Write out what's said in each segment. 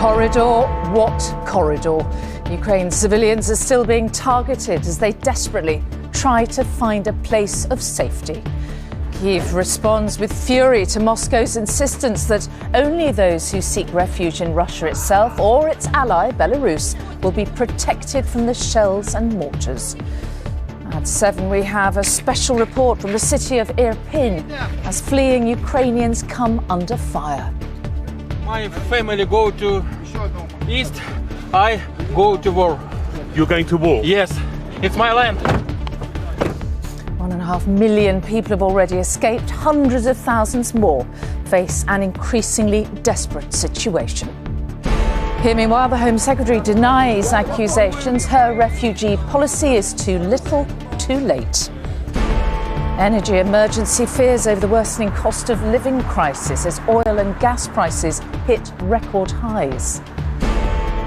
Corridor? What corridor? Ukraine's civilians are still being targeted as they desperately try to find a place of safety. Kyiv responds with fury to Moscow's insistence that only those who seek refuge in Russia itself or its ally, Belarus, will be protected from the shells and mortars. At 7, we have a special report from the city of Irpin as fleeing Ukrainians come under fire. My family go to east, I go to war. You're going to war? Yes, it's my land. 1.5 million people have already escaped. Hundreds of thousands more face an increasingly desperate situation. Here, meanwhile, the Home Secretary denies accusations her refugee policy is too little, too late. Energy emergency fears over the worsening cost of living crisis as oil and gas prices hit record highs.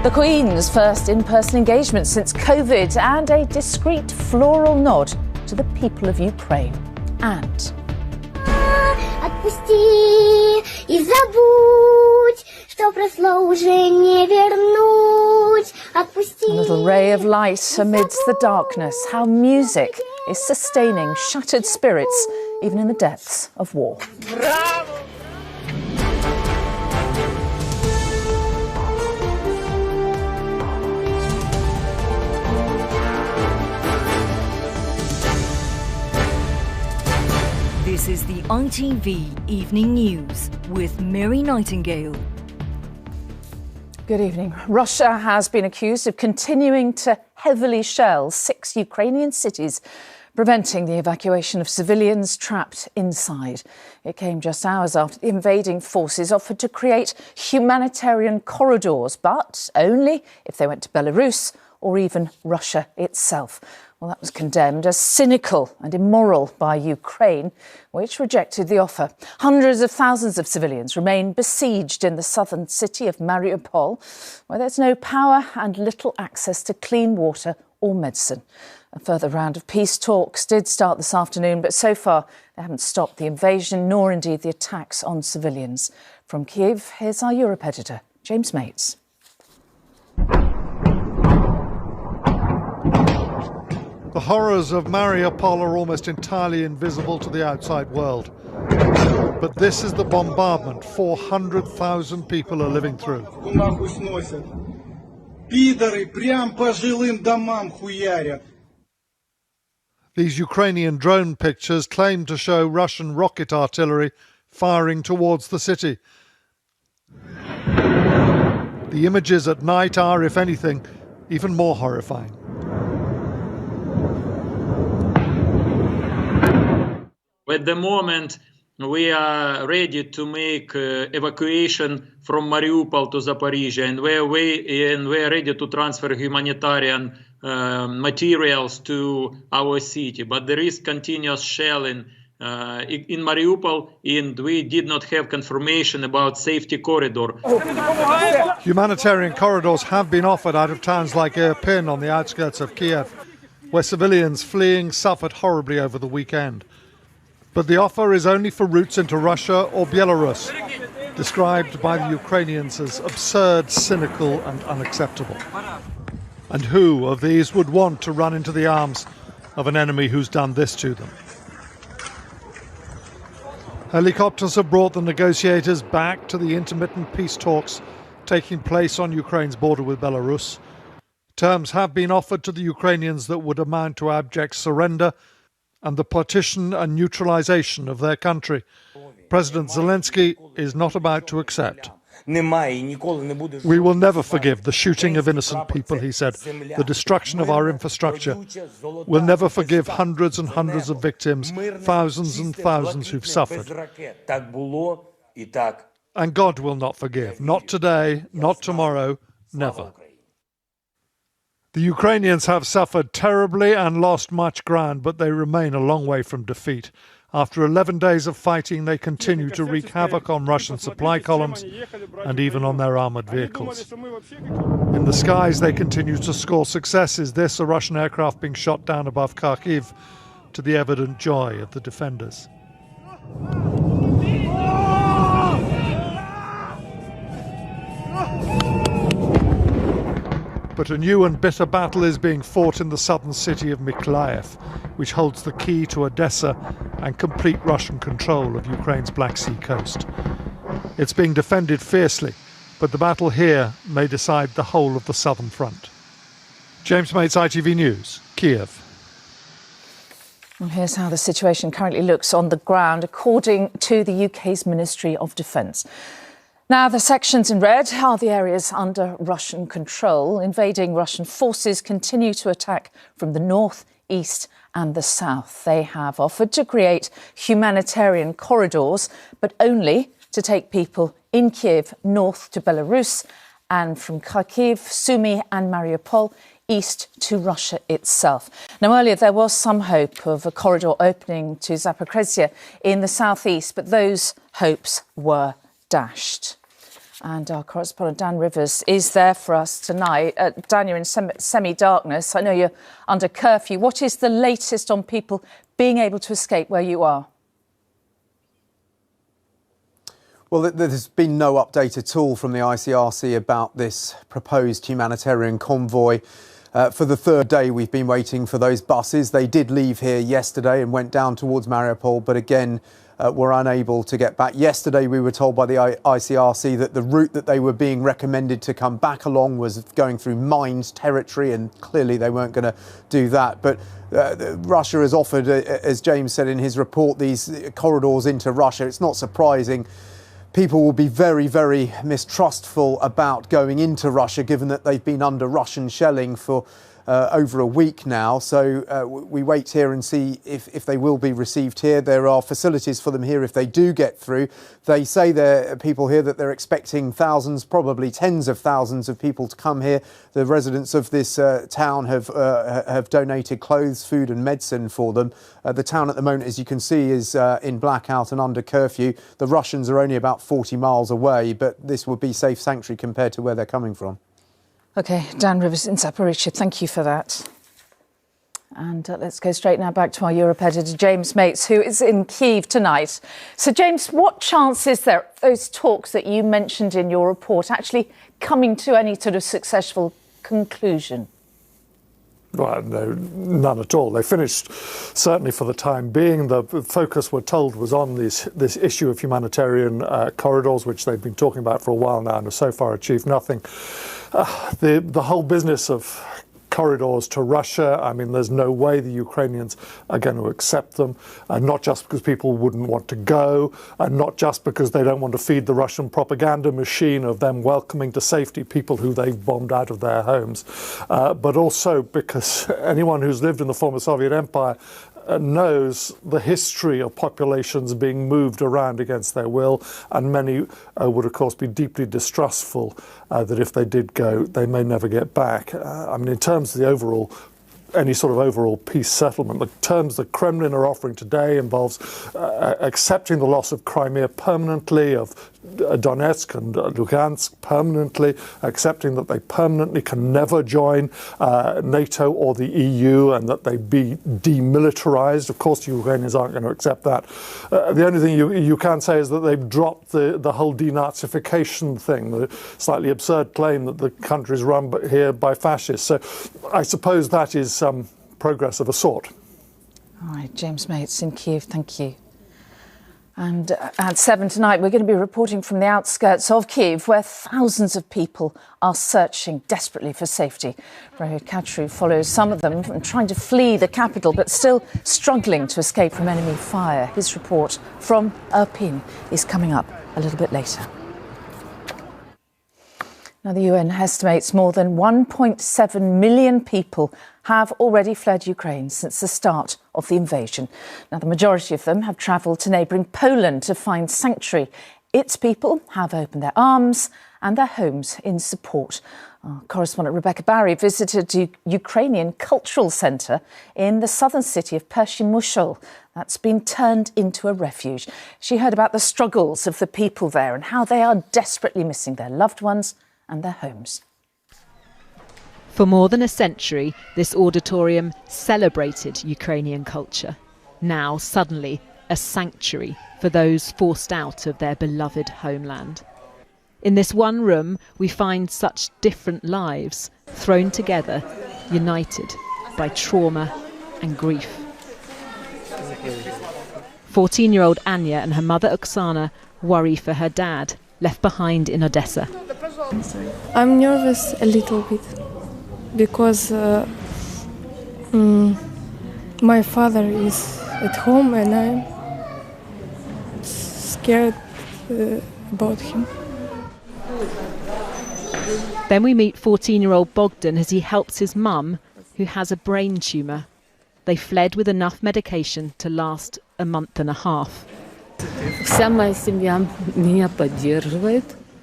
The Queen's first in-person engagement since COVID and a discreet floral nod to the people of Ukraine. And отпусти и забудь, что прошло уже не вернуть. Отпусти. a little ray of light amidst the darkness. How music is sustaining shattered spirits, even in the depths of war. Bravo! This is the ITV Evening News with Mary Nightingale. Good evening. Russia has been accused of continuing to heavily shell 6 Ukrainian cities, preventing the evacuation of civilians trapped inside. It came just hours after the invading forces offered to create humanitarian corridors, but only if they went to Belarus or even Russia itself. Well, that was condemned as cynical and immoral by Ukraine, which rejected the offer. Hundreds of thousands of civilians remain besieged in the southern city of Mariupol, where there's no power and little access to clean water or medicine. A further round of peace talks did start this afternoon, but so far they haven't stopped the invasion nor indeed the attacks on civilians. From Kyiv, here's our Europe editor, James Mates. The horrors of Mariupol are almost entirely invisible to the outside world. But this is the bombardment 400,000 people are living through. These Ukrainian drone pictures claim to show Russian rocket artillery firing towards the city. The images at night are, if anything, even more horrifying. At the moment, we are ready to make evacuation from Mariupol to Zaporizhia, and we're ready to transfer humanitarian materials to our city. But there is continuous shelling in Mariupol, and we did not have confirmation about safety corridor. Humanitarian corridors have been offered out of towns like Irpin on the outskirts of Kiev, where civilians fleeing suffered horribly over the weekend. But the offer is only for routes into Russia or Belarus, described by the Ukrainians as absurd, cynical and unacceptable. And who of these would want to run into the arms of an enemy who's done this to them? Helicopters have brought the negotiators back to the intermittent peace talks taking place on Ukraine's border with Belarus. Terms have been offered to the Ukrainians that would amount to abject surrender and the partition and neutralization of their country. President Zelensky is not about to accept. We will never forgive the shooting of innocent people, he said, the destruction of our infrastructure. We'll never forgive hundreds and hundreds of victims, thousands and thousands who've suffered. And God will not forgive, not today, not tomorrow, never. The Ukrainians have suffered terribly and lost much ground, but they remain a long way from defeat. After 11 days of fighting, they continue to wreak havoc on Russian supply columns and even on their armoured vehicles. In the skies, they continue to score successes. This, a Russian aircraft being shot down above Kharkiv, to the evident joy of the defenders. But a new and bitter battle is being fought in the southern city of Mykolaiv, which holds the key to Odessa and complete Russian control of Ukraine's Black Sea coast. It's being defended fiercely, but the battle here may decide the whole of the southern front. James Mates, ITV News, Kiev. Well, here's how the situation currently looks on the ground, according to the UK's Ministry of Defence. Now, the sections in red are the areas under Russian control. Invading Russian forces continue to attack from the north, east and the south. They have offered to create humanitarian corridors, but only to take people in Kiev north to Belarus and from Kharkiv, Sumy and Mariupol east to Russia itself. Now, earlier there was some hope of a corridor opening to Zaporizhzhia in the southeast, but those hopes were dashed. And our correspondent Dan Rivers is there for us tonight. Dan, you're in semi-darkness. I know you're under curfew. What is the latest on people being able to escape where you are? Well, there's been no update at all from the ICRC about this proposed humanitarian convoy. For the third day, we've been waiting for those buses. They did leave here yesterday and went down towards Mariupol, but again, were unable to get back. Yesterday, we were told by the ICRC that the route that they were being recommended to come back along was going through mined territory, and clearly they weren't going to do that. But Russia has offered, as James said in his report, these corridors into Russia. It's not surprising. People will be very, very mistrustful about going into Russia, given that they've been under Russian shelling for over a week now. So we wait here and see if they will be received here. There are facilities for them here if they do get through. They say there are people here that they're expecting thousands, probably tens of thousands of people to come here. The residents of this town have donated clothes, food and medicine for them. The town at the moment, as you can see, is in blackout and under curfew. The Russians are only about 40 miles away, but this would be safe sanctuary compared to where they're coming from. OK, Dan Rivers in Zaporizhzhia, thank you for that. And let's go straight now back to our Europe editor, James Mates, who is in Kyiv tonight. So, James, what chance is there those talks that you mentioned in your report actually coming to any sort of successful conclusion? Well, no, none at all. They finished, certainly for the time being. The focus, we're told, was on this issue of humanitarian corridors, which they've been talking about for a while now and have so far achieved nothing. The whole business of corridors to Russia, I mean, there's no way the Ukrainians are going to accept them, and not just because people wouldn't want to go, and not just because they don't want to feed the Russian propaganda machine of them welcoming to safety people who they've bombed out of their homes, but also because anyone who's lived in the former Soviet Empire knows the history of populations being moved around against their will, and many would of course be deeply distrustful that if they did go, they may never get back. I mean, in terms of the overall, any sort of overall peace settlement, the terms the Kremlin are offering today involves accepting the loss of Crimea permanently, of Donetsk and Lugansk permanently, accepting that they permanently can never join NATO or the EU, and that they be demilitarized. Of course, the Ukrainians aren't going to accept that. The only thing you can say is that they've dropped the whole denazification thing, the slightly absurd claim that the country is run here by fascists. So I suppose that is some progress of a sort. All right, James Mates in Kyiv, thank you. And at 7 tonight, we're going to be reporting from the outskirts of Kyiv, where thousands of people are searching desperately for safety. Rohit Katru follows some of them and trying to flee the capital, but still struggling to escape from enemy fire. His report from Irpin is coming up a little bit later. Now, the UN estimates more than 1.7 million people have already fled Ukraine since the start of the invasion. Now, the majority of them have travelled to neighbouring Poland to find sanctuary. Its people have opened their arms and their homes in support. Our correspondent Rebecca Barry visited the Ukrainian Cultural Centre in the southern city of Pershimyshal. That's been turned into a refuge. She heard about the struggles of the people there and how they are desperately missing their loved ones and their homes. For more than a century, this auditorium celebrated Ukrainian culture. Now, suddenly, a sanctuary for those forced out of their beloved homeland. In this one room, we find such different lives, thrown together, united by trauma and grief. 14-year-old Anya and her mother Oksana worry for her dad, left behind in Odessa. I'm nervous a little bit because my father is at home and I'm scared about him. Then we meet 14-year-old Bogdan as he helps his mum, who has a brain tumour. They fled with enough medication to last a month and a half.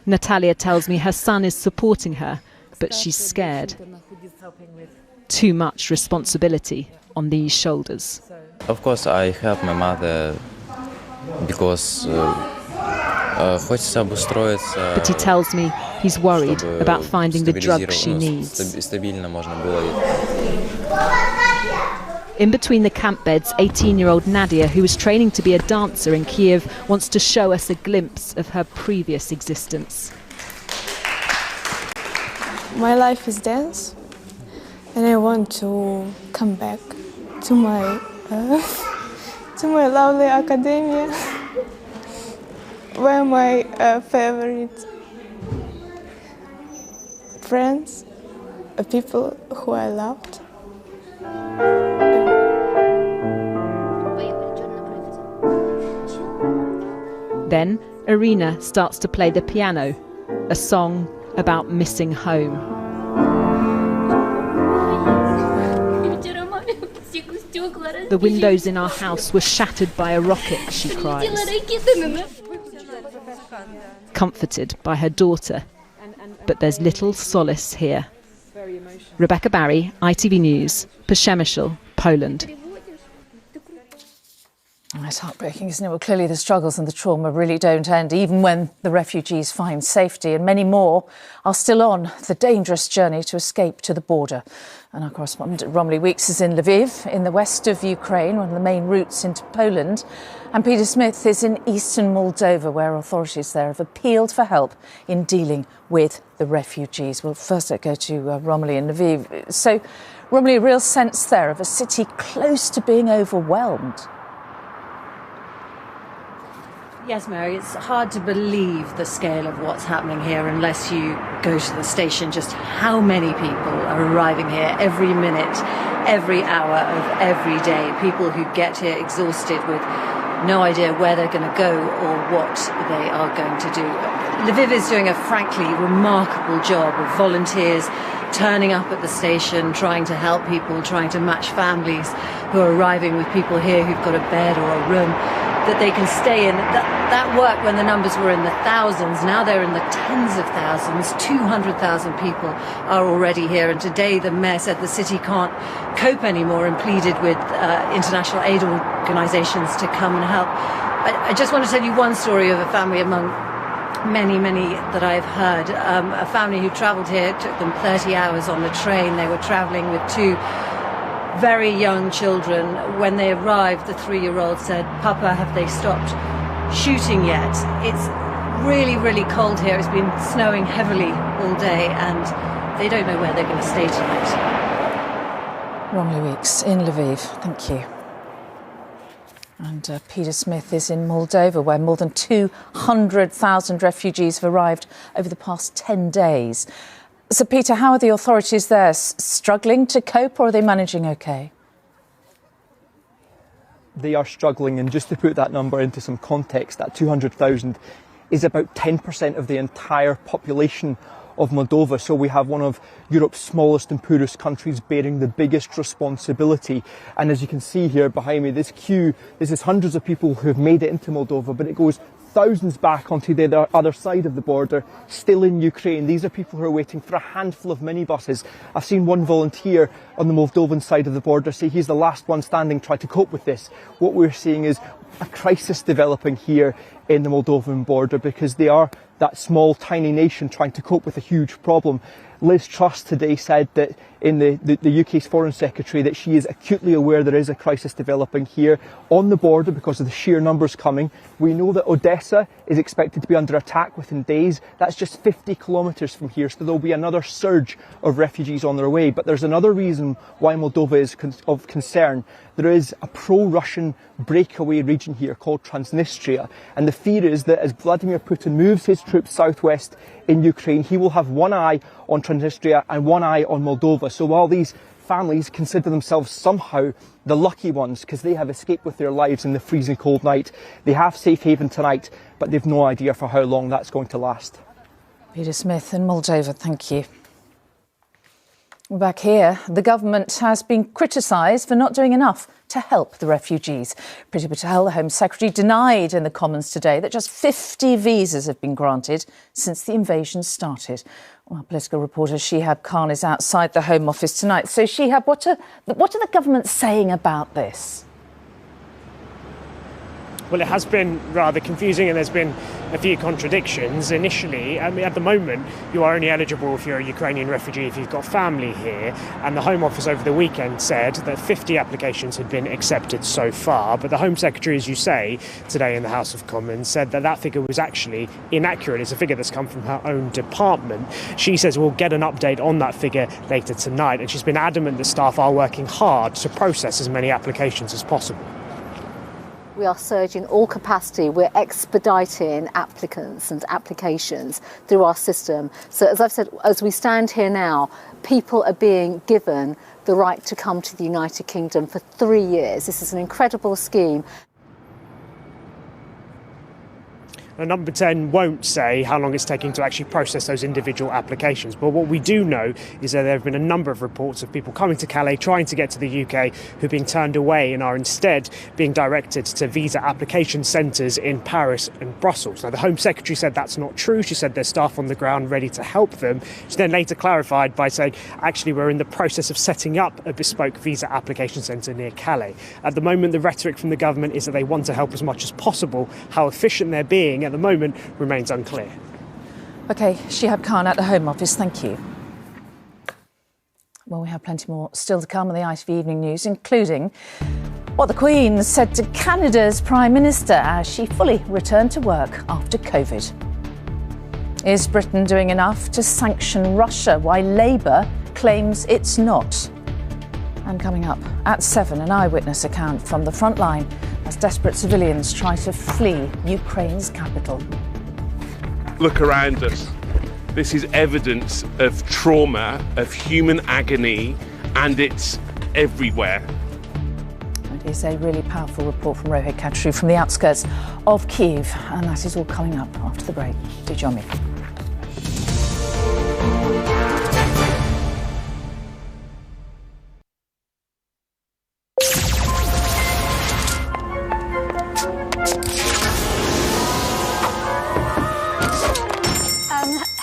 Natalia tells me her son is supporting her, but she's scared. Too much responsibility on these shoulders. Of course, I help my mother because but he tells me he's worried about finding the drugs she needs. In between the camp beds, 18-year-old Nadia, who is training to be a dancer in Kiev, wants to show us a glimpse of her previous existence. My life is dance, and I want to come back to my lovely academia, where my favorite friends, people who I loved. Then Irina starts to play the piano, a song about missing home. The windows in our house were shattered by a rocket, she cries. Comforted by her daughter, but there's little solace here. Rebecca Barry, ITV News, Przemysl, Poland. It's heartbreaking, isn't it? Well, clearly the struggles and the trauma really don't end, even when the refugees find safety, and many more are still on the dangerous journey to escape to the border. And our correspondent Romilly Weeks is in Lviv, in the west of Ukraine, one of the main routes into Poland. And Peter Smith is in eastern Moldova, where authorities there have appealed for help in dealing with the refugees. Well, first let's go to Romilly in Lviv. So, Romilly, a real sense there of a city close to being overwhelmed. Yes, Mary, it's hard to believe the scale of what's happening here unless you go to the station. Just how many people are arriving here every minute, every hour of every day. People who get here exhausted with no idea where they're going to go or what they are going to do. Lviv is doing a frankly remarkable job of volunteers turning up at the station, trying to help people, trying to match families who are arriving with people here who've got a bed or a room that they can stay in. That worked when the numbers were in the thousands. Now they're in the tens of thousands. 200,000 people are already here. And today the mayor said the city can't cope anymore and pleaded with international aid organisations to come and help. I just want to tell you one story of a family among many that I've heard. A family who travelled here, it took them 30 hours on the train. They were travelling with two very young children. When they arrived, the 3-year-old said, "Papa, have they stopped shooting yet?" It's really cold here. It's been snowing heavily all day and they don't know where they're going to stay tonight. Romilly Weeks in Lviv, thank you. And Peter Smith is in Moldova, where more than 200,000 refugees have arrived over the past 10 days. So, Peter, how are the authorities there? Struggling to cope, or are they managing OK? They are struggling, and just to put that number into some context, that 200,000 is about 10% of the entire population of Moldova. So we have one of Europe's smallest and poorest countries bearing the biggest responsibility. And as you can see here behind me, this queue, this is hundreds of people who have made it into Moldova, but it goes thousands back onto the other side of the border, still in Ukraine. These are people who are waiting for a handful of minibuses. I've seen one volunteer on the Moldovan side of the border say he's the last one standing, try to cope with this. What we're seeing is a crisis developing here in the Moldovan border because they are that small, tiny nation trying to cope with a huge problem. Liz Truss today said that in the UK's Foreign Secretary that she is acutely aware there is a crisis developing here on the border because of the sheer numbers coming. We know that Odessa is expected to be under attack within days. That's just 50 kilometres from here, so there'll be another surge of refugees on their way. But there's another reason why Moldova is of concern. There is a pro-Russian breakaway region here called Transnistria, and the fear is that as Vladimir Putin moves his troops southwest in Ukraine, he will have one eye on Transnistria and one eye on Moldova. So while these families consider themselves somehow the lucky ones because they have escaped with their lives in the freezing cold night, they have safe haven tonight, but they've no idea for how long that's going to last. Peter Smith in Moldova, thank you. Back here, the government has been criticised for not doing enough to help the refugees. Priti Patel, the Home Secretary, denied in the Commons today that just 50 visas have been granted since the invasion started. Well, political reporter Shihab Khan is outside the Home Office tonight. So, Shihab, what are the government saying about this? Well, it has been rather confusing and there's been a few contradictions. Initially, at the moment, you are only eligible if you're a Ukrainian refugee if you've got family here. And the Home Office over the weekend said that 50 applications had been accepted so far. But the Home Secretary, as you say, today in the House of Commons, said that that figure was actually inaccurate. It's a figure that's come from her own department. She says we'll get an update on that figure later tonight. And she's been adamant that staff are working hard to process as many applications as possible. We are surging all capacity. We're expediting applicants and applications through our system. So as I've said, as we stand here now, people are being given the right to come to the United Kingdom for 3 years. This is an incredible scheme. Now, Number 10 won't say how long it's taking to actually process those individual applications. But what we do know is that there have been a number of reports of people coming to Calais, trying to get to the UK, who've been turned away and are instead being directed to visa application centres in Paris and Brussels. Now, the Home Secretary said that's not true. She said there's staff on the ground ready to help them. She then later clarified by saying, actually, we're in the process of setting up a bespoke visa application centre near Calais. At the moment, the rhetoric from the government is that they want to help as much as possible. How efficient they're being at the moment remains unclear. OK, Shihab Khan at the Home Office, thank you. Well, we have plenty more still to come on the ITV Evening News, including what the Queen said to Canada's Prime Minister as she fully returned to work after COVID. Is Britain doing enough to sanction Russia? Why Labour claims it's not. And coming up at 7, an eyewitness account from the front line as desperate civilians try to flee Ukraine's capital. Look around us. This is evidence of trauma, of human agony, and it's everywhere. It is a really powerful report from Rohit Khatri from the outskirts of Kyiv, and that is all coming up after the break. Do join me.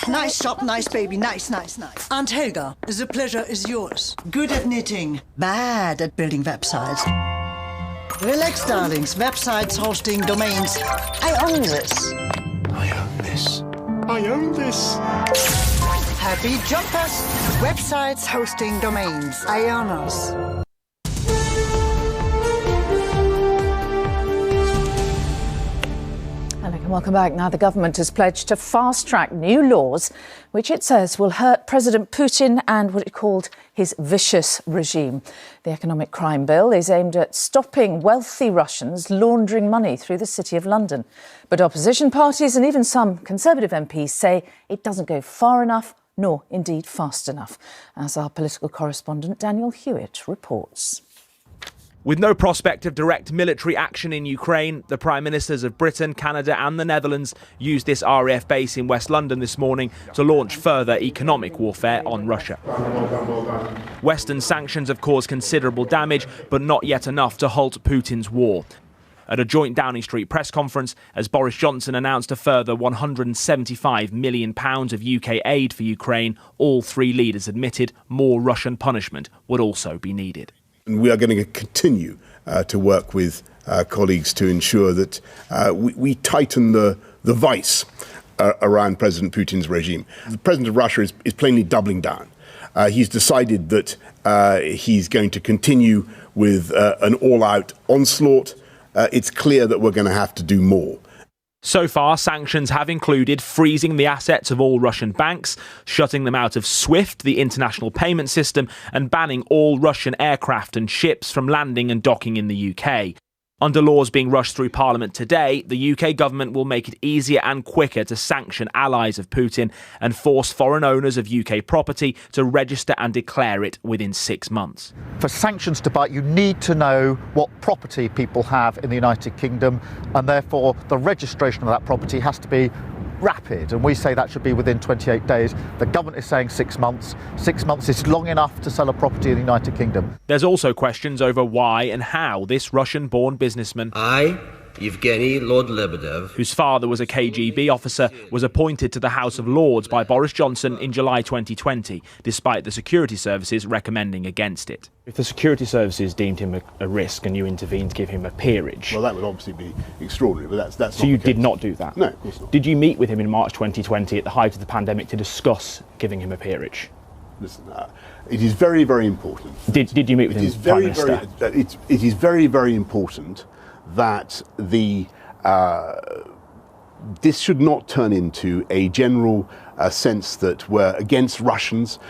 Nice shop, nice baby, nice. Aunt Helga, the pleasure is yours. Good at knitting, bad at building websites. Relax, darlings. Websites, hosting, domains. I own this. I own this. I own this. Happy jumpers. Websites, hosting, domains. I own us. Welcome back. Now, the government has pledged to fast-track new laws which it says will hurt President Putin and what it called his vicious regime. The economic crime bill is aimed at stopping wealthy Russians laundering money through the City of London. But opposition parties and even some Conservative MPs say it doesn't go far enough, nor indeed fast enough, as our political correspondent Daniel Hewitt reports. With no prospect of direct military action in Ukraine, the Prime Ministers of Britain, Canada and the Netherlands used this RAF base in West London this morning to launch further economic warfare on Russia. Western sanctions have caused considerable damage, but not yet enough to halt Putin's war. At a joint Downing Street press conference, as Boris Johnson announced a further £175 million of UK aid for Ukraine, all three leaders admitted more Russian punishment would also be needed. And we are going to continue to work with colleagues to ensure that we tighten the vice around President Putin's regime. The President of Russia is plainly doubling down. He's decided that he's going to continue with an all-out onslaught. It's clear that we're going to have to do more. So far, sanctions have included freezing the assets of all Russian banks, shutting them out of SWIFT, the international payment system, and banning all Russian aircraft and ships from landing and docking in the UK. Under laws being rushed through Parliament today, the UK government will make it easier and quicker to sanction allies of Putin and force foreign owners of UK property to register and declare it within 6 months. For sanctions to bite, you need to know what property people have in the United Kingdom, and therefore the registration of that property has to be rapid, and we say that should be within 28 days. The government is saying 6 months. 6 months is long enough to sell a property in the United Kingdom. There's also questions over why and how this Russian-born businessman, Yevgeny Lord Lebedev, whose father was a KGB officer, was appointed to the House of Lords by Boris Johnson in July 2020, despite the security services recommending against it. If the security services deemed him a risk and you intervened to give him a peerage... Well, that would obviously be extraordinary, but that's so you did not do that? No, of course not. Did you meet with him in March 2020 at the height of the pandemic to discuss giving him a peerage? Listen, it is very, very important. Did you meet with him, Prime Minister? It is very, very important that this should not turn into a general sense that we're against Russians,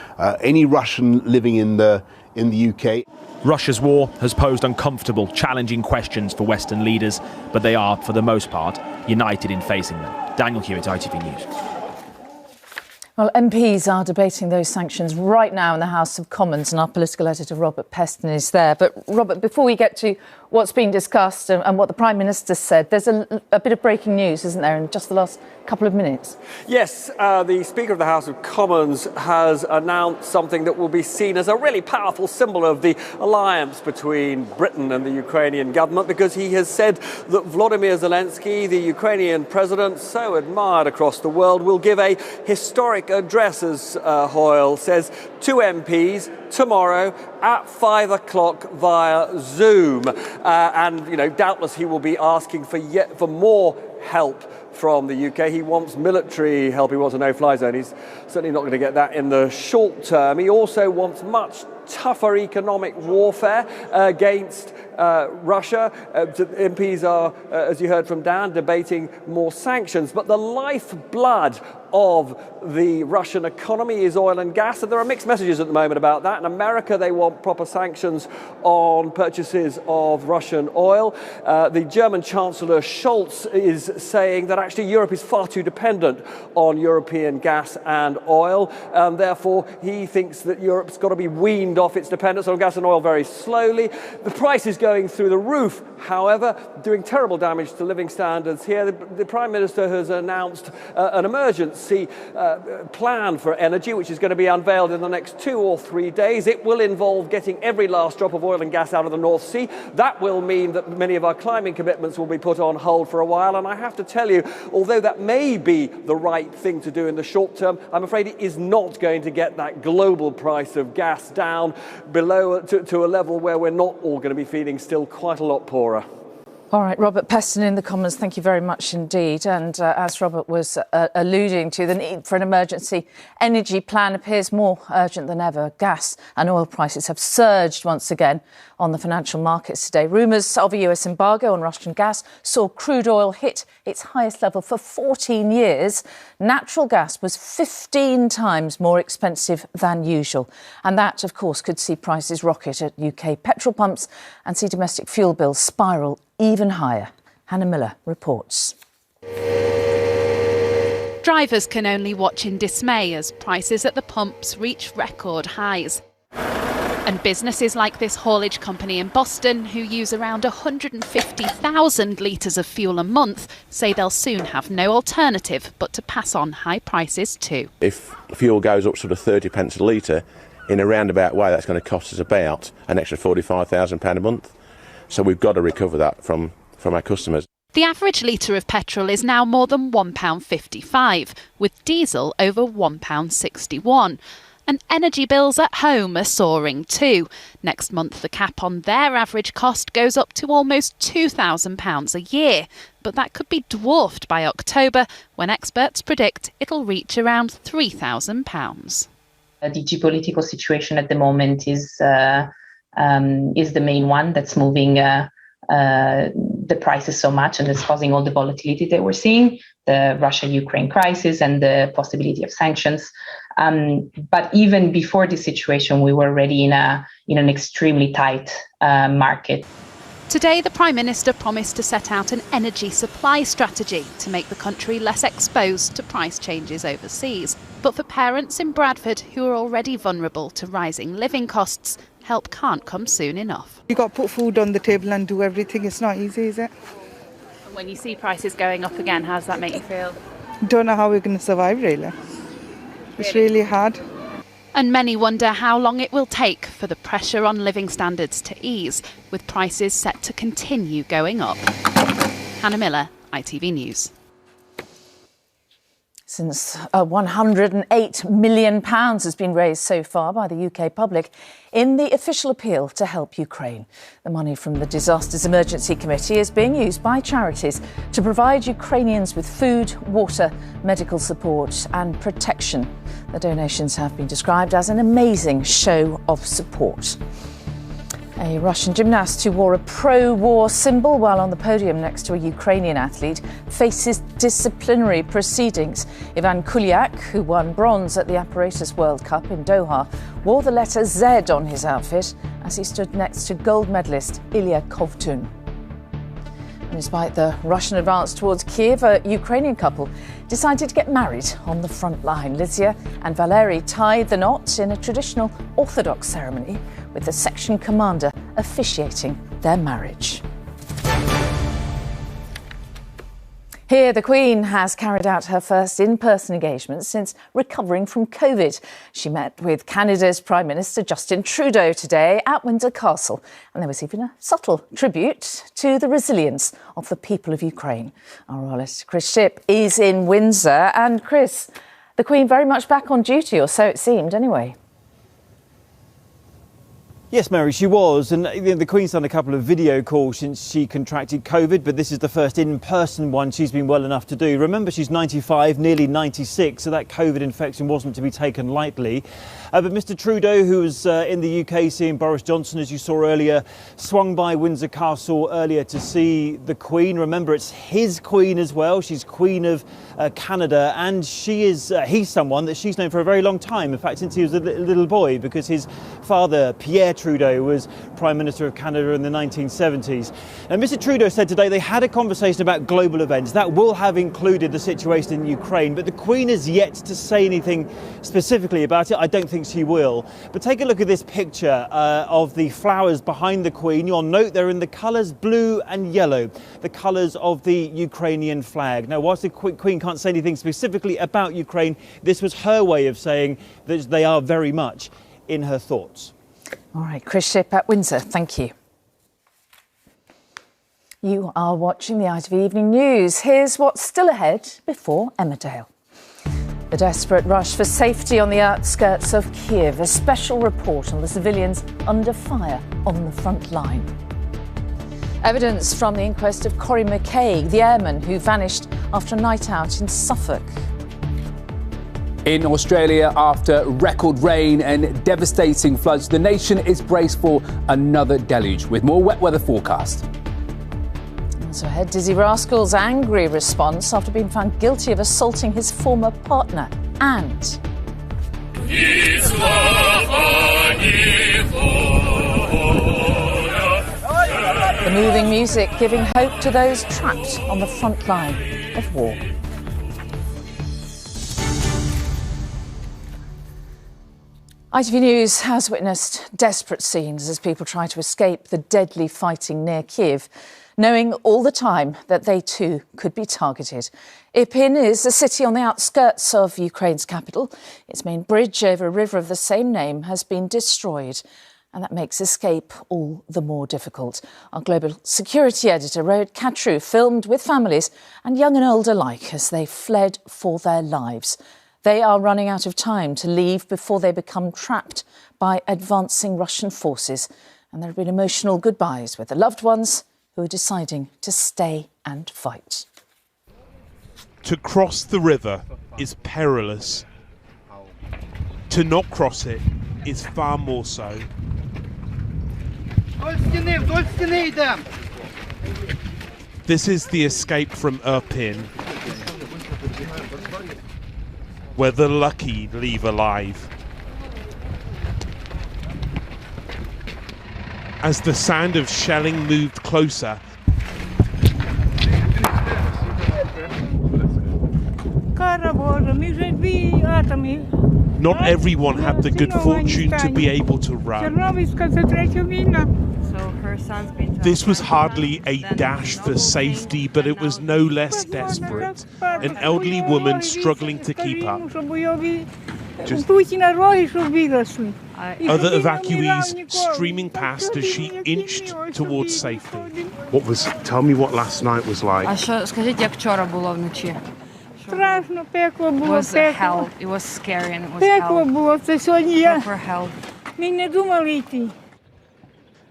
any Russian living in the UK. Russia's war has posed uncomfortable, challenging questions for Western leaders, but they are, for the most part, united in facing them. Daniel Hewitt, ITV News. Well, MPs are debating those sanctions right now in the House of Commons, and our political editor Robert Peston is there. But Robert, before we get to what's being discussed and what the Prime Minister said, there's a bit of breaking news, isn't there, in just the last couple of minutes? Yes, the Speaker of the House of Commons has announced something that will be seen as a really powerful symbol of the alliance between Britain and the Ukrainian government, because he has said that Volodymyr Zelensky, the Ukrainian president, so admired across the world, will give a historic address, as Hoyle says, to MPs tomorrow at 5 o'clock via Zoom. And, you know, doubtless he will be asking for more help from the UK. He wants military help. He wants a no-fly zone. He's certainly not going to get that in the short term. He also wants much tougher economic warfare against Russia. MPs are, as you heard from Dan, debating more sanctions. But the lifeblood of the Russian economy is oil and gas, and there are mixed messages at the moment about that. In America, they want proper sanctions on purchases of Russian oil. The German Chancellor Scholz is saying that actually Europe is far too dependent on European gas and oil, and therefore he thinks that Europe's got to be weaned off its dependence on gas and oil very slowly. The price is going through the roof, however, doing terrible damage to living standards here. The Prime Minister has announced an emergency plan for energy, which is going to be unveiled in the next 2 or 3 days. It will involve getting every last drop of oil and gas out of the North Sea. That will mean that many of our climbing commitments will be put on hold for a while. And I have to tell you, although that may be the right thing to do in the short term, I'm afraid it is not going to get that global price of gas down below to a level where we're not all going to be feeling still quite a lot poorer. All right, Robert Peston in the Commons, thank you very much indeed. And as Robert was alluding to, the need for an emergency energy plan appears more urgent than ever. Gas and oil prices have surged once again on the financial markets today. Rumours of a US embargo on Russian gas saw crude oil hit its highest level for 14 years. Natural gas was 15 times more expensive than usual. And that, of course, could see prices rocket at UK petrol pumps and see domestic fuel bills spiral even higher. Hannah Miller reports. Drivers can only watch in dismay as prices at the pumps reach record highs. And businesses like this haulage company in Boston, who use around 150,000 litres of fuel a month, say they'll soon have no alternative but to pass on high prices too. If fuel goes up sort of 30 pence a litre, in a roundabout way, that's going to cost us about an extra £45,000 a month. So we've got to recover that from our customers. The average litre of petrol is now more than £1.55, with diesel over £1.61. And energy bills at home are soaring too. Next month, the cap on their average cost goes up to almost £2,000 a year. But that could be dwarfed by October, when experts predict it'll reach around £3,000. The geopolitical situation at the moment is the main one that's moving the prices so much and that's causing all the volatility that we're seeing, the Russia-Ukraine crisis and the possibility of sanctions. But even before this situation, we were already in an extremely tight market. Today, the Prime Minister promised to set out an energy supply strategy to make the country less exposed to price changes overseas. But for parents in Bradford who are already vulnerable to rising living costs, help can't come soon enough. You've got to put food on the table and do everything. It's not easy, is it? When you see prices going up again, how does that make you feel? Don't know how we're going to survive, really. It's really hard. And many wonder how long it will take for the pressure on living standards to ease, with prices set to continue going up. Hannah Miller, ITV News. Since £108 million has been raised so far by the UK public in the official appeal to help Ukraine. The money from the Disasters Emergency Committee is being used by charities to provide Ukrainians with food, water, medical support and protection. The donations have been described as an amazing show of support. A Russian gymnast who wore a pro-war symbol while on the podium next to a Ukrainian athlete faces disciplinary proceedings. Ivan Kulyak, who won bronze at the Apparatus World Cup in Doha, wore the letter Z on his outfit as he stood next to gold medalist Ilya Kovtun. And despite the Russian advance towards Kiev, a Ukrainian couple decided to get married on the front line. Lysia and Valery tied the knot in a traditional Orthodox ceremony, with the section commander officiating their marriage. Here, the Queen has carried out her first in-person engagement since recovering from COVID. She met with Canada's Prime Minister Justin Trudeau today at Windsor Castle, and there was even a subtle tribute to the resilience of the people of Ukraine. Our royalist Chris Shipp is in Windsor, and Chris, the Queen very much back on duty, or so it seemed anyway. Yes, Mary, she was. And the Queen's done a couple of video calls since she contracted COVID, but this is the first in-person one she's been well enough to do. Remember, she's 95, nearly 96, so that COVID infection wasn't to be taken lightly. But Mr Trudeau, who was in the UK seeing Boris Johnson, as you saw earlier, swung by Windsor Castle earlier to see the Queen. Remember, it's his Queen as well. She's Queen of Canada, and he's someone that she's known for a very long time. In fact, since he was a little boy, because his father, Pierre Trudeau, was Prime Minister of Canada in the 1970s. And Mr Trudeau said today they had a conversation about global events. That will have included the situation in Ukraine, but the Queen has yet to say anything specifically about it. I don't think she will. But take a look at this picture of the flowers behind the Queen. You'll note they're in the colours blue and yellow, the colours of the Ukrainian flag. Now, whilst the Queen can't say anything specifically about Ukraine, this was her way of saying that they are very much in her thoughts. All right, Chris Shipp at Windsor, thank you. You are watching the ITV Evening News. Here's what's still ahead before Emmerdale. The desperate rush for safety on the outskirts of Kiev. A special report on the civilians under fire on the front line. Evidence from the inquest of Corrie McKay, the airman who vanished after a night out in Suffolk. In Australia, after record rain and devastating floods, the nation is braced for another deluge with more wet weather forecast. Also ahead, Dizzy Rascal's angry response after being found guilty of assaulting his former partner. And the moving music giving hope to those trapped on the front line of war. ITV News has witnessed desperate scenes as people try to escape the deadly fighting near Kiev, knowing all the time that they too could be targeted. Irpin is a city on the outskirts of Ukraine's capital. Its main bridge over a river of the same name has been destroyed, and that makes escape all the more difficult. Our global security editor, Rohit Katru, filmed with families and young and old alike as they fled for their lives. They are running out of time to leave before they become trapped by advancing Russian forces. And there have been emotional goodbyes with the loved ones who are deciding to stay and fight. To cross the river is perilous. To not cross it is far more so. This is the escape from Irpin, where the lucky leave alive. As the sound of shelling moved closer, not everyone had the good fortune to be able to run. This was hardly a dash for safety, but it was no less desperate. An elderly woman struggling to keep up. Other evacuees streaming past as she inched towards safety. Tell me what last night was like. Скажіть, як вчора було вночі? Страшно, пекло було, Hell. It was scary and it was пекло hell. було, це сьогодні я. Proper hell. Ми не думали йти.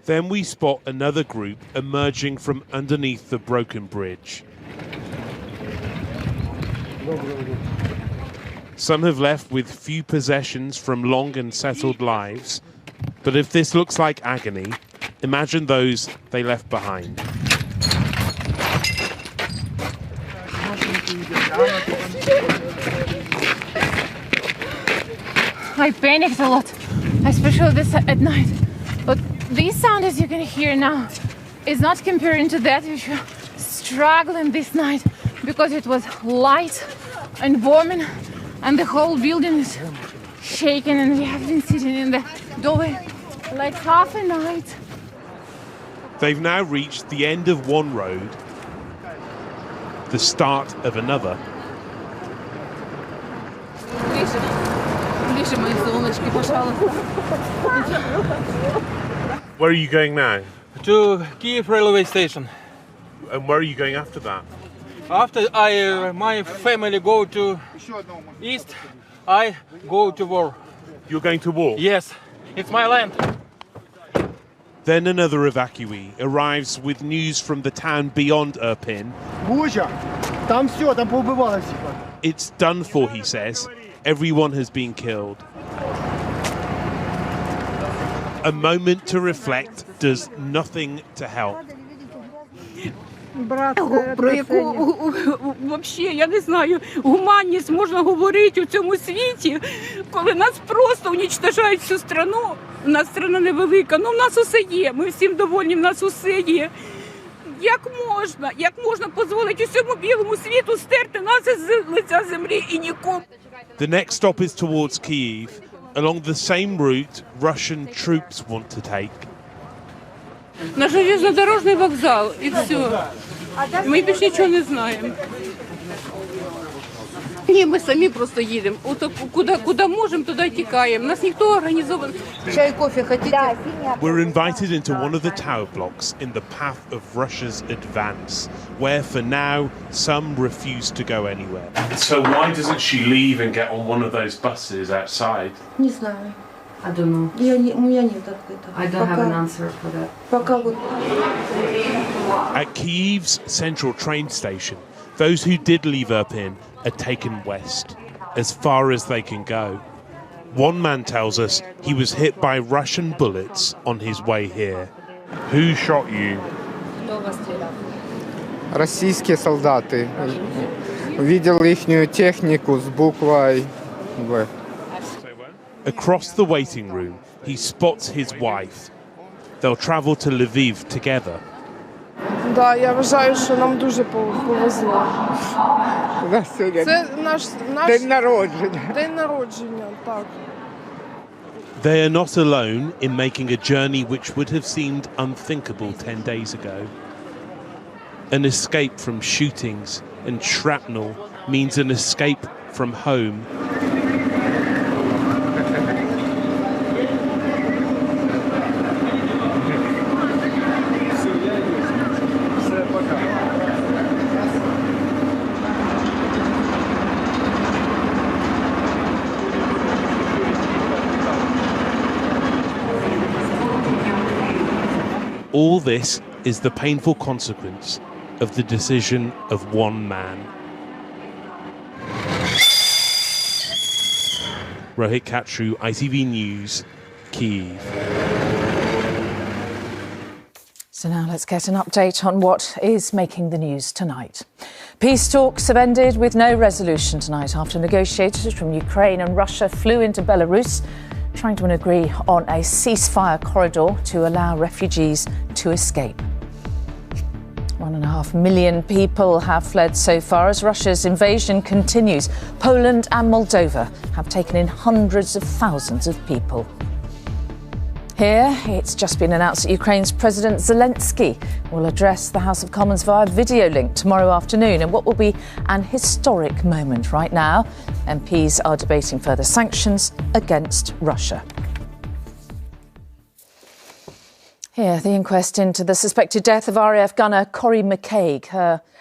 Then we spot another group emerging from underneath the broken bridge. Some have left with few possessions from long and settled lives, but if this looks like agony, imagine those they left behind. I panicked a lot, especially this at night. But this sound, as you can hear now, is not comparing to that which were struggling this night, because it was light and warm, and the whole building is shaking, and we have been sitting in the doorway like half a night. They've now reached the end of one road, the start of another. Where are you going now? To Kyiv railway station. And where are you going after that? After my family go to east, I go to war. You're going to war? Yes, it's my land. Then another evacuee arrives with news from the town beyond Irpin. It's done for, he says. Everyone has been killed. A moment to reflect does nothing to help. Про яку вообще, я не знаю, гуманність можна говорити у цьому світі, коли нас просто уничтожають всю страну. У нас страна невелика, ну в нас усе є, ми всім довольні, в нас усе є. Як можна дозволити усьому білому світу стерти нас з лиця землі і нікому? The next stop is towards Kyiv, along the same route Russian troops want to take. На железнодорожний вокзал і все. Ми більше нічого не знаємо. Ні, ми самі просто їдемо. Куди можемо, туди тікаємо. Нас ніхто організований. Чай, кофе хотите? We're invited into one of the tower blocks in the path of Russia's advance, where for now some refuse to go anywhere. So why doesn't she leave and get on one of those buses outside? Не знаю. I don't know. У меня нет ответа. I don't have an answer for that. Пока вот. At Kyiv's central train station, those who did leave Irpin are taken west, as far as they can go. One man tells us he was hit by Russian bullets on his way here. Who shot you? Российские солдаты. Видел ихнюю технику с буквой В. Across the waiting room, he spots his wife. They'll travel to Lviv together. Да, я вважаю, що нам дуже повезло. Це наш день народження. День народження, так. They are not alone in making a journey which would have seemed unthinkable 10 days ago. An escape from shootings and shrapnel means an escape from home. All this is the painful consequence of the decision of one man. Rohit Katru, ITV News, Kyiv. So now let's get an update on what is making the news tonight. Peace talks have ended with no resolution tonight after negotiators from Ukraine and Russia flew into Belarus, trying to agree on a ceasefire corridor to allow refugees to escape. 1.5 million people have fled so far as Russia's invasion continues. Poland and Moldova have taken in hundreds of thousands of people. Here, it's just been announced that Ukraine's President Zelensky will address the House of Commons via video link tomorrow afternoon in what will be an historic moment. Right now, MPs are debating further sanctions against Russia. Here, the inquest into the suspected death of RAF gunner Corrie McCaig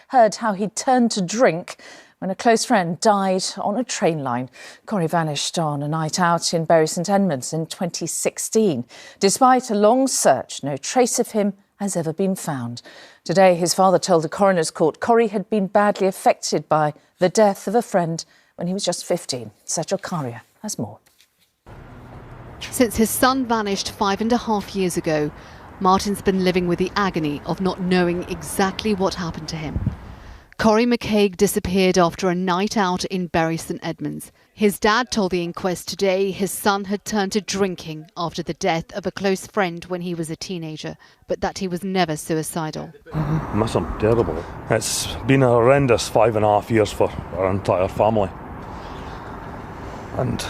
heard how he turned to drink when a close friend died on a train line. Corrie vanished on a night out in Bury St Edmunds in 2016. Despite a long search, no trace of him has ever been found. Today, his father told the coroner's court Corrie had been badly affected by the death of a friend when he was just 15. Sejal Karia has more. Since his son vanished 5.5 years ago, Martin's been living with the agony of not knowing exactly what happened to him. Corrie McCaig disappeared after a night out in Bury St Edmunds. His dad told the inquest today his son had turned to drinking after the death of a close friend when he was a teenager, but that he was never suicidal. Miss him terribly. It's been a horrendous 5.5 years for our entire family. And,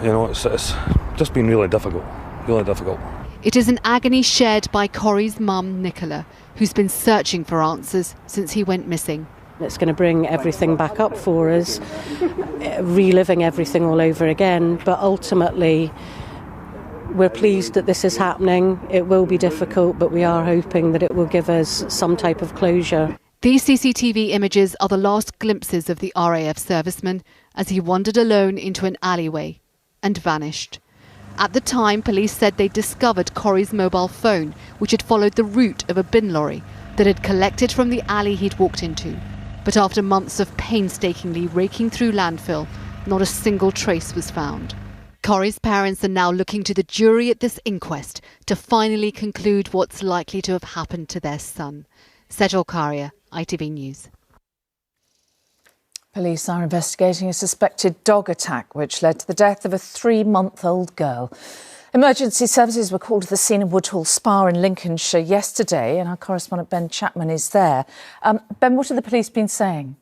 you know, it's just been really difficult, really difficult. It is an agony shared by Corrie's mum, Nicola, who's been searching for answers since he went missing. It's going to bring everything back up for us, reliving everything all over again. But ultimately, we're pleased that this is happening. It will be difficult, but we are hoping that it will give us some type of closure. These CCTV images are the last glimpses of the RAF serviceman as he wandered alone into an alleyway and vanished. At the time, police said they discovered Corrie's mobile phone, which had followed the route of a bin lorry that had collected from the alley he'd walked into. But after months of painstakingly raking through landfill, not a single trace was found. Corrie's parents are now looking to the jury at this inquest to finally conclude what's likely to have happened to their son. Sejal Karia, ITV News. Police are investigating a suspected dog attack which led to the death of a 3-month-old girl. Emergency services were called to the scene of Woodhall Spa in Lincolnshire yesterday, and our correspondent Ben Chapman is there. Ben, what have the police been saying?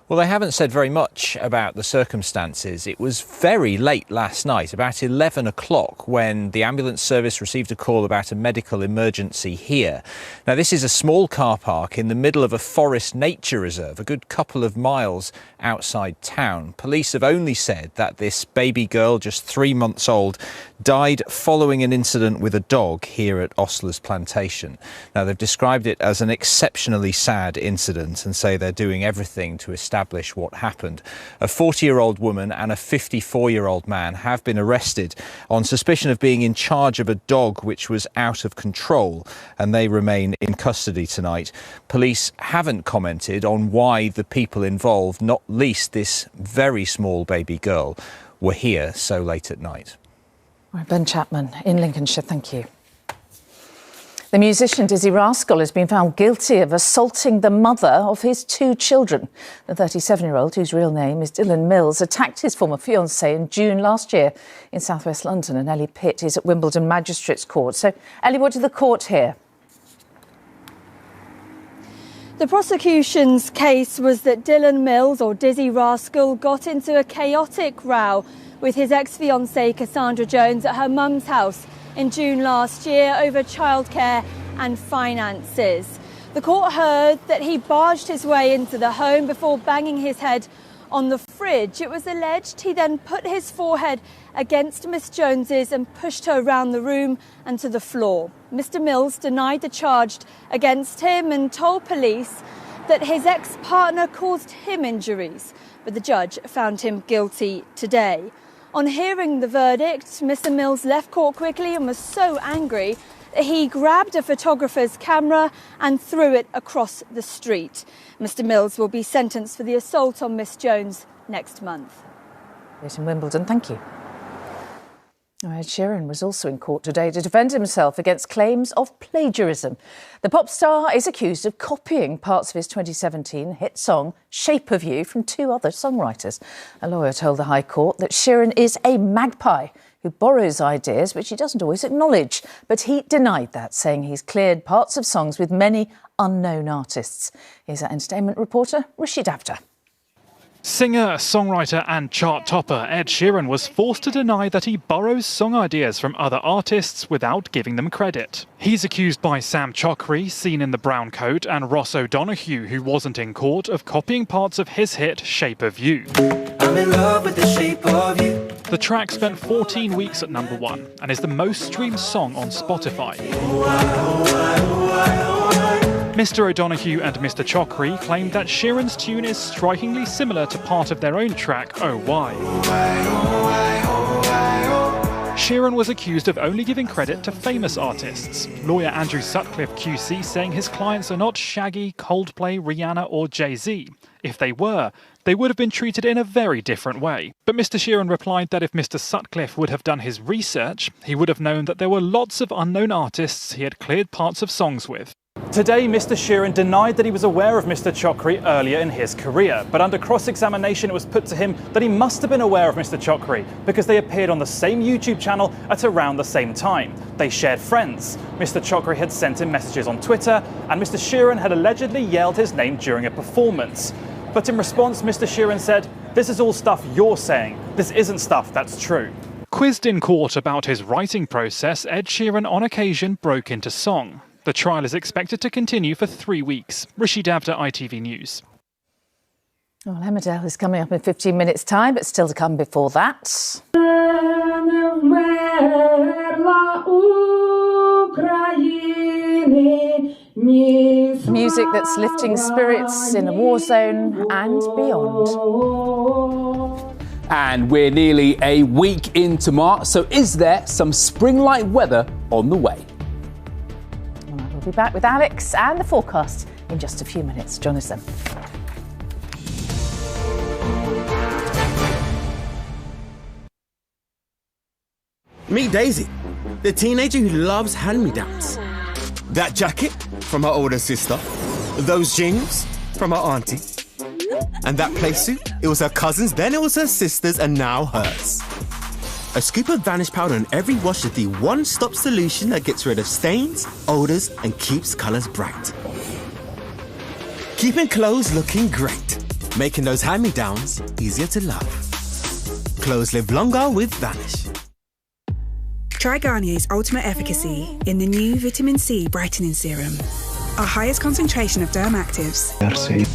Well, they haven't said very much about the circumstances. It was very late last night, about 11 o'clock, when the ambulance service received a call about a medical emergency here. Now, this is a small car park in the middle of a forest nature reserve, a good couple of miles outside town. Police have only said that this baby girl, just 3 months old, died following an incident with a dog here at Ostler's plantation. Now, they've described it as an exceptionally sad incident and say they're doing everything to establish what happened. A 40-year-old woman and a 54-year-old man have been arrested on suspicion of being in charge of a dog which was out of control, and they remain in custody tonight. Police haven't commented on why the people involved, not least this very small baby girl, were here so late at night. Right, Ben Chapman in Lincolnshire, thank you. The musician Dizzy Rascal has been found guilty of assaulting the mother of his 2 children. The 37-year-old, whose real name is Dylan Mills, attacked his former fiancée in June last year in southwest London, and Ellie Pitt is at Wimbledon Magistrates Court. So, Ellie, what did the court hear? The prosecution's case was that Dylan Mills, or Dizzy Rascal, got into a chaotic row with his ex-fiancée Cassandra Jones at her mum's house in June last year over childcare and finances. The court heard that he barged his way into the home before banging his head on the fridge. It was alleged he then put his forehead against Miss Jones's and pushed her around the room and to the floor. Mr. Mills denied the charge against him and told police that his ex-partner caused him injuries, but the judge found him guilty today. On hearing the verdict, Mr. Mills left court quickly and was so angry that he grabbed a photographer's camera and threw it across the street. Mr. Mills will be sentenced for the assault on Miss Jones next month. Yes, in Wimbledon, thank you. Ed Sheeran was also in court today to defend himself against claims of plagiarism. The pop star is accused of copying parts of his 2017 hit song Shape of You from two other songwriters. A lawyer told the High Court that Sheeran is a magpie who borrows ideas which he doesn't always acknowledge. But he denied that, saying he's cleared parts of songs with many unknown artists. Here's our entertainment reporter, Rishi Davda. Singer, songwriter and chart topper Ed Sheeran was forced to deny that he borrows song ideas from other artists without giving them credit. He's accused by Sam Chokri, seen in the brown coat, and Ross O'Donoghue, who wasn't in court, of copying parts of his hit Shape of You. I'm in love with the shape of you. The track spent 14 weeks at #1 and is the most streamed song on Spotify. Mr. O'Donoghue and Mr. Chokri claimed that Sheeran's tune is strikingly similar to part of their own track, Oh Why. Sheeran was accused of only giving credit to famous artists. Lawyer Andrew Sutcliffe QC saying his clients are not Shaggy, Coldplay, Rihanna or Jay-Z. If they were, they would have been treated in a very different way. But Mr. Sheeran replied that if Mr. Sutcliffe would have done his research, he would have known that there were lots of unknown artists he had cleared parts of songs with. Today, Mr. Sheeran denied that he was aware of Mr. Chokri earlier in his career, but under cross-examination it was put to him that he must have been aware of Mr. Chokri because they appeared on the same YouTube channel at around the same time. They shared friends. Mr. Chokri had sent him messages on Twitter, and Mr. Sheeran had allegedly yelled his name during a performance. But in response, Mr. Sheeran said, "This is all stuff you're saying. This isn't stuff that's true." Quizzed in court about his writing process, Ed Sheeran on occasion broke into song. The trial is expected to continue for 3 weeks. Rishi Davda, ITV News. Well, Emmerdale is coming up in 15 minutes' time, but still to come before that. Music that's lifting spirits in a war zone and beyond. And we're nearly a week into March, so is there some spring-like weather on the way? We'll be back with Alex and the forecast in just a few minutes. Join us then. Meet Daisy, the teenager who loves hand-me-downs. That jacket from her older sister, those jeans from her auntie, and that play suit, it was her cousin's, then it was her sister's, and now hers. A scoop of Vanish powder in every wash is the one-stop solution that gets rid of stains, odours, and keeps colours bright. Keeping clothes looking great, making those hand-me-downs easier to love. Clothes live longer with Vanish. Try Garnier's ultimate efficacy in the new Vitamin C Brightening Serum. Our highest concentration of derm actives. Merci.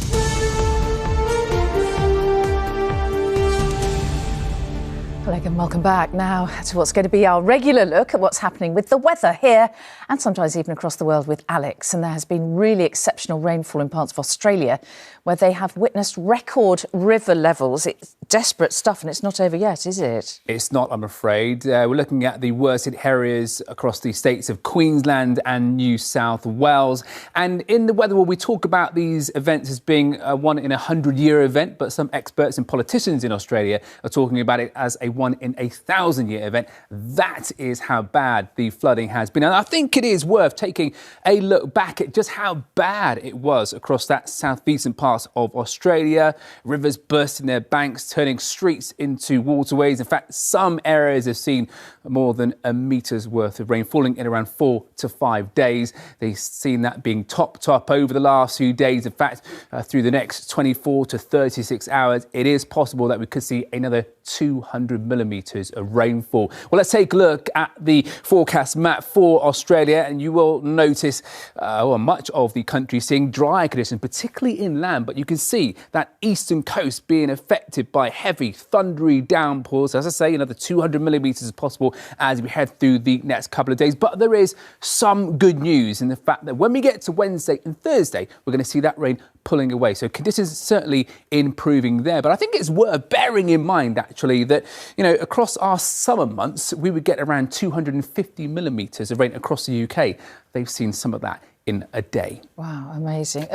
And welcome back now to what's going to be our regular look at what's happening with the weather here and sometimes even across the world with Alex. And there has been really exceptional rainfall in parts of Australia where they have witnessed record river levels. It's desperate stuff and it's not over yet, is it? It's not, I'm afraid. We're looking at the worst hit areas across the states of Queensland and New South Wales. And in the weather, we talk about these events as being a 1 in a 100-year event, but some experts and politicians in Australia are talking about it as a 1 in a 1,000-year event. That is how bad the flooding has been. And I think it is worth taking a look back at just how bad it was across that southeastern part of Australia. Rivers bursting their banks, turning streets into waterways. In fact, some areas have seen more than a metre's worth of rain falling in around 4 to 5 days. They've seen that being topped up over the last few days. In fact, through the next 24 to 36 hours, it is possible that we could see another 200 millimetres of rainfall. Well, let's take a look at the forecast map for Australia, and you will notice much of the country seeing dry conditions, particularly inland, but you can see that eastern coast being affected by heavy, thundery downpours. As I say, another 200 millimetres is possible as we head through the next couple of days. But there is some good news in the fact that when we get to Wednesday and Thursday, we're going to see that rain pulling away. So conditions certainly improving there. But I think it's worth bearing in mind, actually, that, you know, across our summer months, we would get around 250 millimetres of rain across the UK. They've seen some of that in a day. Wow, amazing.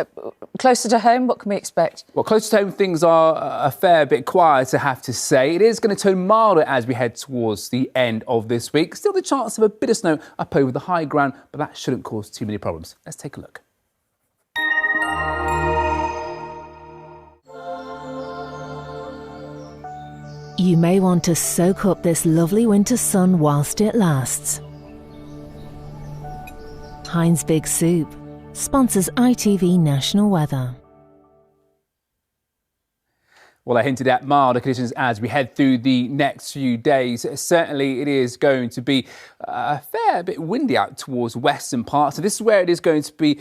Closer to home, what can we expect? Well, closer to home, things are a fair bit quieter, I have to say. It is going to turn milder as we head towards the end of this week. Still the chance of a bit of snow up over the high ground, but that shouldn't cause too many problems. Let's take a look. You may want to soak up this lovely winter sun whilst it lasts. Heinz Big Soup sponsors ITV National Weather. Well, I hinted at milder conditions as we head through the next few days. Certainly, it is going to be a fair bit windy out towards western parts. So this is where it is going to be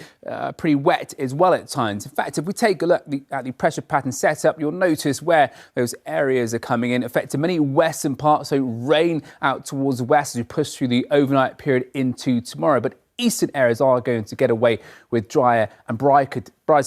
pretty wet as well at times. In fact, if we take a look at the pressure pattern setup, you'll notice where those areas are coming in, affecting many western parts. So rain out towards the west as we push through the overnight period into tomorrow. But eastern areas are going to get away with drier and brighter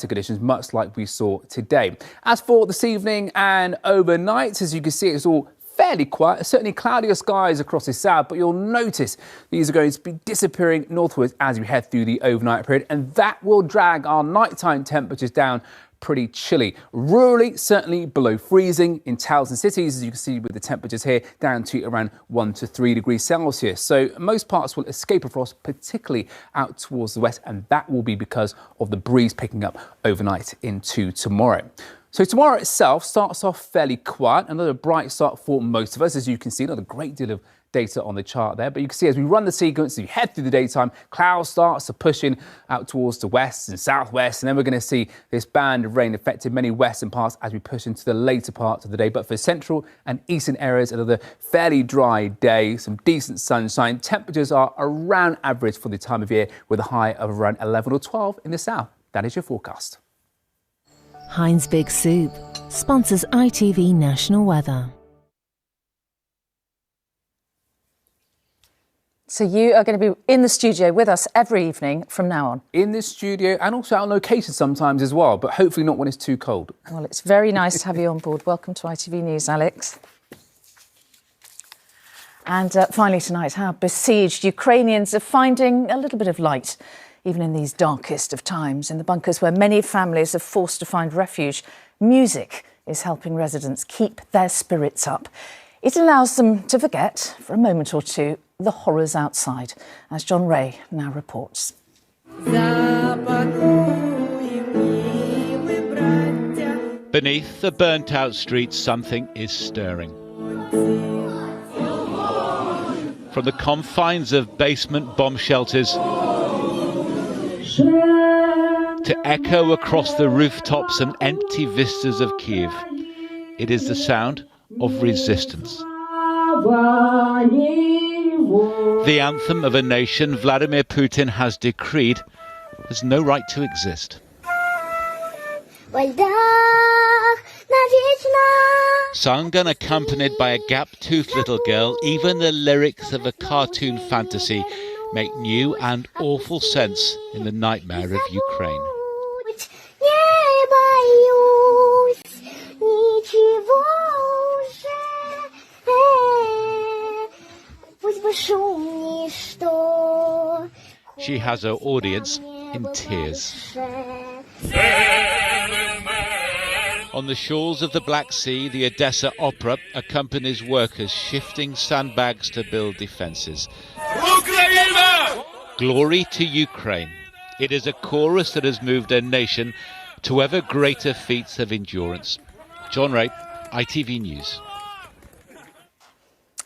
conditions, much like we saw today. As for this evening and overnight, as you can see, it's all fairly quiet. Certainly cloudier skies across the south, but you'll notice these are going to be disappearing northwards as we head through the overnight period, and that will drag our nighttime temperatures down pretty chilly. Rurally, certainly below freezing in towns and cities, as you can see with the temperatures here, down to around 1 to 3 degrees Celsius. So most parts will escape a frost, particularly out towards the west, and that will be because of the breeze picking up overnight into tomorrow. So tomorrow itself starts off fairly quiet, another bright start for most of us. As you can see, not a great deal of data on the chart there, but you can see as we run the sequence, as we head through the daytime, clouds starts to push in out towards the west and southwest, and then we're going to see this band of rain affecting many western parts as we push into the later parts of the day. But for central and eastern areas, another fairly dry day, some decent sunshine. Temperatures are around average for the time of year, with a high of around 11 or 12 in the south. That is your forecast. Heinz Big Soup sponsors ITV National Weather. So you are going to be in the studio with us every evening from now on? In the studio and also on location sometimes as well, but hopefully not when it's too cold. Well, it's very nice to have you on board. Welcome to ITV News, Alex. And finally tonight, how besieged Ukrainians are finding a little bit of light, even in these darkest of times. In the bunkers where many families are forced to find refuge, music is helping residents keep their spirits up. It allows them to forget, for a moment or two, the horrors outside, as John Ray now reports. Beneath the burnt-out streets, something is stirring. From the confines of basement bomb shelters to echo across the rooftops and empty vistas of Kiev, it is the sound of resistance. The anthem of a nation Vladimir Putin has decreed has no right to exist. Sung and accompanied by a gap-toothed little girl, even the lyrics of a cartoon fantasy make new and awful sense in the nightmare of Ukraine. She has her audience in tears. On the shores of the Black Sea, the Odessa Opera accompanies workers shifting sandbags to build defences. Glory to Ukraine. It is a chorus that has moved a nation to ever greater feats of endurance. John Ray, ITV News.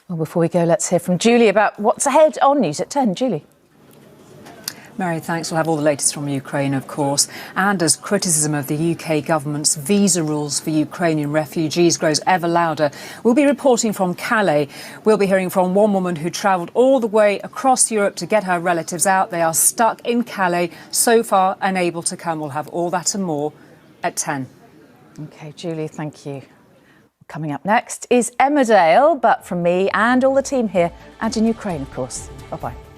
Well, before we go, let's hear from Julie about what's ahead on News at 10. Julie. Mary, thanks. We'll have all the latest from Ukraine, of course. And as criticism of the UK government's visa rules for Ukrainian refugees grows ever louder, we'll be reporting from Calais. We'll be hearing from one woman who travelled all the way across Europe to get her relatives out. They are stuck in Calais, so far unable to come. We'll have all that and more at 10. OK, Julie, thank you. Coming up next is Emmerdale, but from me and all the team here and in Ukraine, of course. Bye-bye.